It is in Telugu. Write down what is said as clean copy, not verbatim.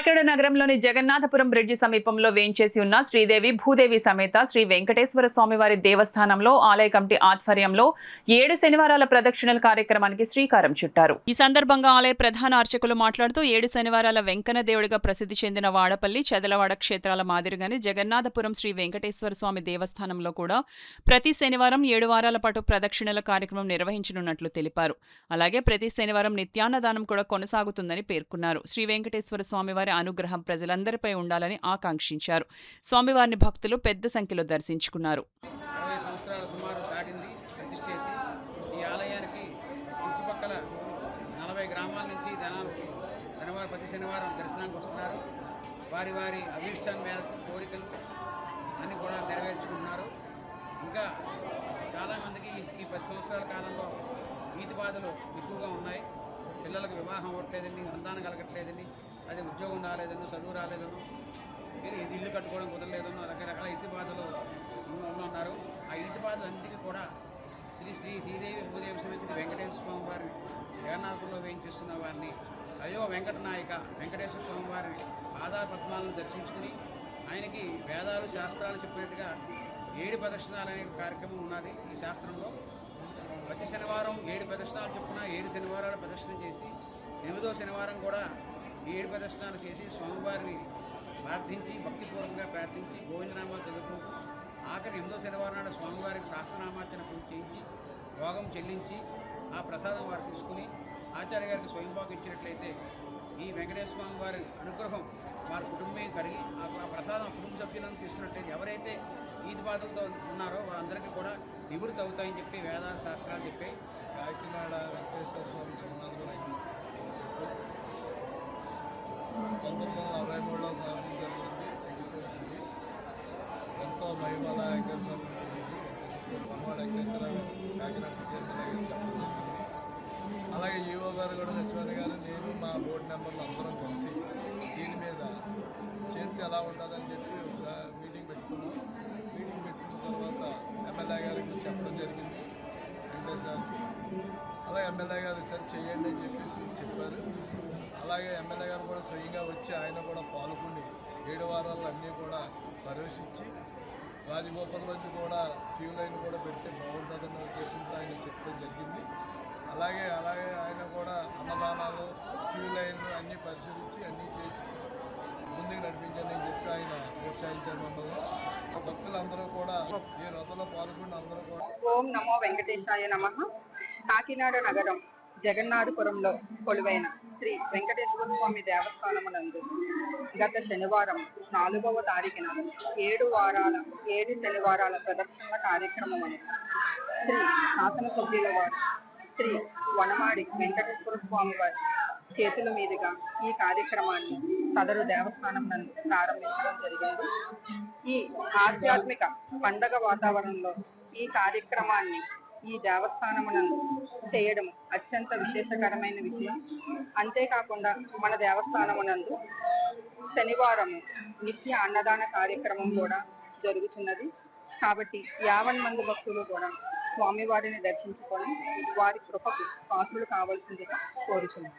కాకినాడ నగరంలోని జగన్నాథపురం బ్రిడ్జి సమీపంలో వేంచేసి ఉన్న శ్రీదేవి భూదేవి సమేత శ్రీ వెంకటేశ్వర స్వామివారి దేవస్థానంలో ఆలయ కమిటీ ఆధ్వర్యంలో 7 శనివారాల ప్రదక్షిణల కార్యక్రమానికి శ్రీకారం చుట్టారు. ఈ సందర్భంగా ఆలయ ప్రధాన అర్చకులు మాట్లాడుతూ 7 శనివారాల వెంకన్న దేవుడిగా ప్రసిద్ధి చెందిన వాడపల్లి చెదలవాడ క్షేత్రాల మాదిరిగానే జగన్నాథపురం శ్రీ వెంకటేశ్వర స్వామి దేవస్థానంలో కూడా ప్రతి శనివారం 7 వారాల పాటు ప్రదక్షిణల కార్యక్రమం నిర్వహించనున్నట్లు తెలిపారు. అలాగే ప్రతి శనివారం నిత్యాన్నదానం కూడా కొనసాగుతుందని పేర్కొన్నారు. శ్రీ వెంకటేశ్వర స్వామివారి అనుగ్రహం ప్రజలందరిపై ఉండాలని ఆకాంక్షించారు. స్వామివారిని భక్తులు పెద్ద సంఖ్యలో దర్శించుకున్నారు. ప్రతి శనివారం దర్శనానికి వస్తున్నారు. వారి వారి అభిష్టాల మేరకు కోరికలు అన్నీ కూడా నెరవేర్చుకుంటున్నారు. ఇంకా చాలామందికి ఈ 10 సంవత్సరాల కాలంలో వీటి బాధలు ఎక్కువగా ఉన్నాయి. పిల్లలకు వివాహం అవ్వట్లేదని, సంతానం కలగట్లేదని, అది ఉద్యోగం రాలేదనో, చదువు రాలేదనో, ఇది ఇల్లు కట్టుకోవడం కుదరలేదనో రకరకాల ఇంటి బాధలు ఉన్నారు. ఆ ఇంటి బాధలన్నిటికీ కూడా శ్రీదేవి భూదేవి సమేత వెంకటేశ్వర స్వామి వారి జగన్నాథపురంలో వేయించేస్తున్న వారిని అయ్యో వెంకటనాయక వెంకటేశ్వర స్వామి వారి పాదాపద్మాలను దర్శించుకుని ఆయనకి వేదాలు శాస్త్రాలు చెప్పినట్టుగా 7 ప్రదక్షిణాలు అనే కార్యక్రమం ఉన్నది. ఈ శాస్త్రంలో ప్రతి శనివారం 7 ప్రదక్షిణాలు చొప్పున 7 శనివారాలు ప్రదర్శన చేసి 8వ శనివారం కూడా ఈ 7 ప్రదర్శనాలు చేసి స్వామివారిని ప్రార్థించి భక్తిపూర్వకంగా ప్రార్థించి గోవిందనామాలు చదువుకుంటూ ఆఖరి 8వ శనివారం నాడు స్వామివారికి సహస్రనామార్చన పూజ చేయించి భోగం చెల్లించి ఆ ప్రసాదం వారు తీసుకుని ఆచార్య గారికి స్వయంభోగం ఇచ్చినట్లయితే ఈ వెంకటేశ్వర స్వామి వారి అనుగ్రహం వారి కుటుంబం కలిగి ఆ ప్రసాదం కుటుంబ సభ్యులను తీసుకున్నట్లయితే ఎవరైతే ఈది బాధలతో ఉన్నారో వారందరికీ కూడా నివృత్తి అవుతాయని చెప్పి వేదాల శాస్త్రాలు చెప్పి కాకినాడ వెంకటేశ్వర స్వామి జగన్నాథపురం 1963లో స్థాపించడం జరిగింది. ఎంతో మహిమదాయకమైనటువంటి పనవాడ వెంకటేశ్వర కాకినాడ చెప్పడం జరిగింది. అలాగే ఈఓ గారు కూడా సచివాలయ గారు, నేను మా బోర్డు మెంబర్లు అందరం కలిసి దీని మీద చేతి ఎలా ఉంటుందని చెప్పి ఒకసారి మీటింగ్ పెట్టుకున్నాం. మీటింగ్ పెట్టుకున్న తర్వాత ఎమ్మెల్యే గారికి చెప్పడం జరిగింది వెంకటేశ్వర. అలాగే ఎమ్మెల్యే గారు సరి చేయండి అని చెప్పేసి చెప్పారు. అలాగే ఎమ్మెల్యే గారు కూడా స్వయంగా వచ్చి ఆయన కూడా పాల్గొని 7 వారాలు అన్నీ కూడా పర్యవేక్షించి రాజగోపాల్ నుంచి కూడా క్యూ లైన్ కూడా పెడితే బాగుంటుందన్న ఉద్దేశంతో ఆయన చెప్పడం జరిగింది. అలాగే ఆయన కూడా అన్నదానాలు క్యూ లైన్లు అన్నీ పరిశీలించి అన్నీ చేసి ముందుకు నడిపించండి అని చెప్పి ఆయన ప్రోత్సహించారు మమ్మల్ని. భక్తులందరూ కూడా ఈ రథంలో పాల్గొన్న అందరూ కూడా ఓం నమో వెంకటేశాయ నమః. కాకినాడ నగరం జగన్నాథపురంలో కొలువైన శ్రీ వెంకటేశ్వర స్వామి దేవస్థానమునందు గత శనివారం 4వ తారీఖున 7 శనివారాల ప్రదక్షిణ కార్యక్రమమును శ్రీ శాసనసభ్యుల వారు శ్రీ వనమాడి వెంకటేశ్వర స్వామి వారి చేతుల మీదుగా ఈ కార్యక్రమాన్ని సదరు దేవస్థానం నందు ప్రారంభించడం జరిగింది. ఈ ఆధ్యాత్మిక పండగ వాతావరణంలో ఈ కార్యక్రమాన్ని ఈ దేవస్థానమునందు చేయడం అత్యంత విశేషకరమైన విషయం. అంతేకాకుండా మన దేవస్థానమునందు శనివారము నిత్య అన్నదాన కార్యక్రమం కూడా జరుగుతున్నది. కాబట్టి 50 మంది భక్తులు కూడా స్వామివారిని దర్శించుకొని వారి కృపకు పాత్రులు కావాల్సిందిగా కోరుచున్నారు.